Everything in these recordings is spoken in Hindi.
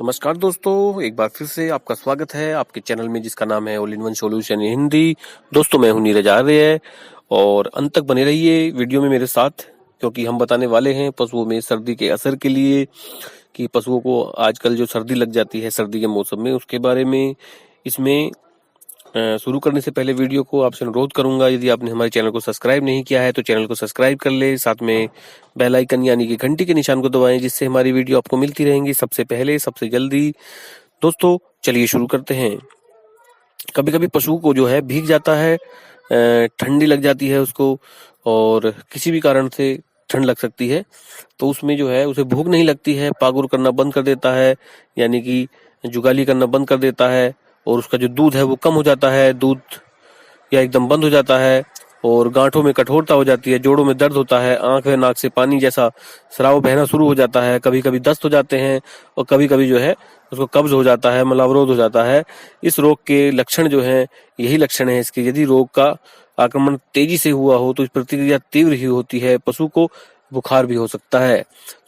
नमस्कार दोस्तों, एक बार फिर से आपका स्वागत है आपके चैनल में जिसका नाम है all in one solution in Hindi. दोस्तों, मैं हूं नीरज आर्य और अंत तक बने रहिए वीडियो में मेरे साथ, क्योंकि हम बताने वाले हैं पशुओं में सर्दी के असर के लिए कि पशुओं को आजकल जो सर्दी लग जाती है सर्दी के मौसम में, उसके बारे में। इसमें शुरू करने से पहले वीडियो को आपसे अनुरोध करूंगा, यदि आपने हमारे चैनल को सब्सक्राइब नहीं किया है तो चैनल को सब्सक्राइब कर ले, साथ में बेल आइकन यानी कि घंटी के निशान को दबाएं, जिससे हमारी वीडियो आपको मिलती रहेंगी सबसे पहले सबसे जल्दी। दोस्तों, चलिए शुरू करते हैं। कभी कभी पशु को जो है भीग जाता है, ठंडी लग जाती है उसको, और किसी भी कारण से ठंड लग सकती है, तो उसमें जो है उसे भूख नहीं लगती है, पागुर करना बंद कर देता है, यानी कि जुगाली करना बंद कर देता है, और उसका जो दूध है वो कम हो जाता है, दूध या एकदम बंद हो जाता है, और गांठों में कठोरता हो जाती है, जोड़ों में दर्द होता है, आंख व नाक से पानी जैसा स्राव बहना शुरू हो जाता है, कभी कभी दस्त हो जाते हैं, और कभी कभी जो है उसको कब्ज हो जाता है, मलावरोध हो जाता है। इस रोग के लक्षण जो हैं, यही लक्षण है इसके। यदि रोग का आक्रमण तेजी से हुआ हो तो इस प्रतिक्रिया तीव्र ही होती है, पशु को बुखार भी हो सकता है।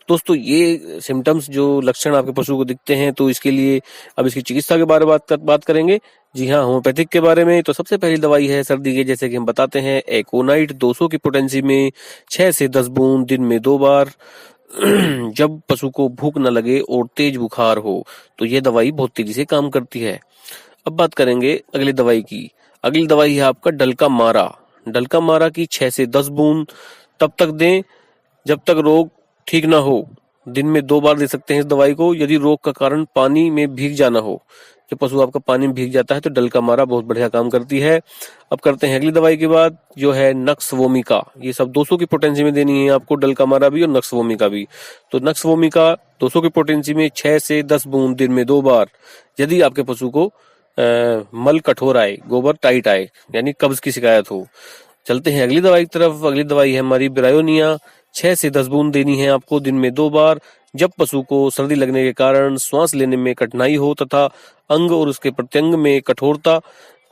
दोस्तों, ये सिम्टम्स जो लक्षण आपके पशु को दिखते हैं, तो इसके लिए अब इसकी चिकित्सा के बारे में बात करेंगे। जी हाँ, होम्योपैथिक के बारे में। तो सबसे पहली दवाई है सर्दी की, जैसे कि हम बताते हैं, एकोनाइट 200 की पोटेंसी में 6 से 10 बूंद दिन में 2 बार। जब पशु को भूख न लगे और तेज बुखार हो तो ये दवाई बहुत तेजी से काम करती है। अब बात करेंगे अगली दवाई की। अगली दवाई है आपका डलका मारा। डलका मारा की 6 से 10 बूंद तब तक दें जब तक रोग ठीक ना हो। दिन में 2 बार दे सकते हैं इस दवाई को। यदि रोग का कारण पानी में भीग जाना हो, जब पशु आपका पानी में भीग जाता है, तो डलका मारा बहुत बढ़िया काम करती है। अब करते हैं अगली दवाई की बात, जो है नक्स वोमिका। ये सब 200 की पोटेंसी में देनी है आपको, डलका मारा भी और नक्स वोमिका भी। तो नक्स वोमिका 200 की पोटेंसी में 6 से 10 बूंद दिन में 2 बार, यदि आपके पशु को मल कठोर आए, गोबर टाइट आए, यानी कब्ज की शिकायत हो। चलते हैं अगली दवाई की तरफ। अगली दवाई है हमारी ब्रायोनिया। 6 से 10 बूंद देनी है आपको दिन में 2 बार, जब पशु को सर्दी लगने के कारण श्वास लेने में कठिनाई हो तथा अंग और उसके प्रत्यंग में कठोरता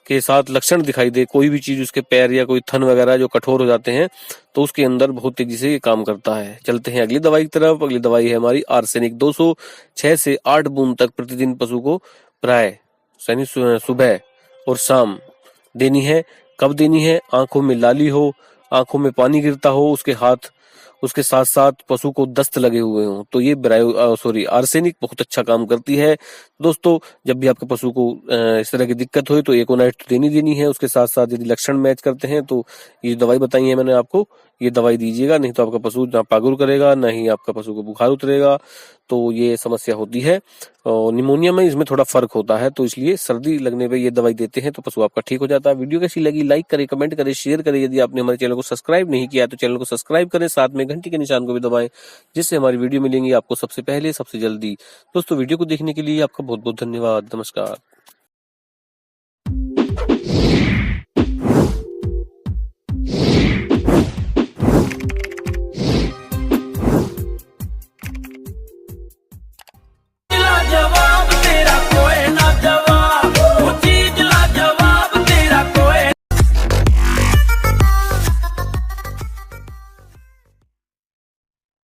के साथ लक्षण दिखाई दे। कोई भी चीज, उसके पैर या कोई थन वगैरह जो कठोर हो जाते हैं, तो उसके अंदर बहुत तेजी से ये काम करता है। चलते हैं अगली दवाई की तरफ। अगली दवाई है हमारी आर्सेनिक 200। 6 से 8 बूंद तक प्रतिदिन पशु को प्राय यानी सुबह और शाम देनी है। कब देनी है? आंखों में लाली हो, आंखों में पानी गिरता हो, उसके साथ साथ पशु को दस्त लगे हुए हों, तो ये आर्सेनिक बहुत अच्छा काम करती है। दोस्तों, जब भी आपके पशु को इस तरह की दिक्कत हो तो एकोनाइट तो देनी है। उसके साथ साथ यदि लक्षण मैच करते हैं तो ये दवाई बताई है मैंने आपको, ये दवाई दीजिएगा, नहीं तो आपका पशु ना पागुर करेगा, ना ही आपका पशु को बुखार उतरेगा, तो ये समस्या होती है। और निमोनिया में इसमें थोड़ा फर्क होता है, तो इसलिए सर्दी लगने पे ये दवाई देते हैं तो पशु आपका ठीक हो जाता है। वीडियो कैसी लगी लाइक करें, कमेंट करें, शेयर करें। यदि आपने हमारे चैनल को सब्सक्राइब नहीं किया तो चैनल को सब्सक्राइब करें, साथ में घंटी के निशान को भी दबाएं, जिससे हमारी वीडियो मिलेंगी आपको सबसे पहले सबसे जल्दी। दोस्तों, वीडियो को देखने के लिए आपका बहुत बहुत धन्यवाद। नमस्कार।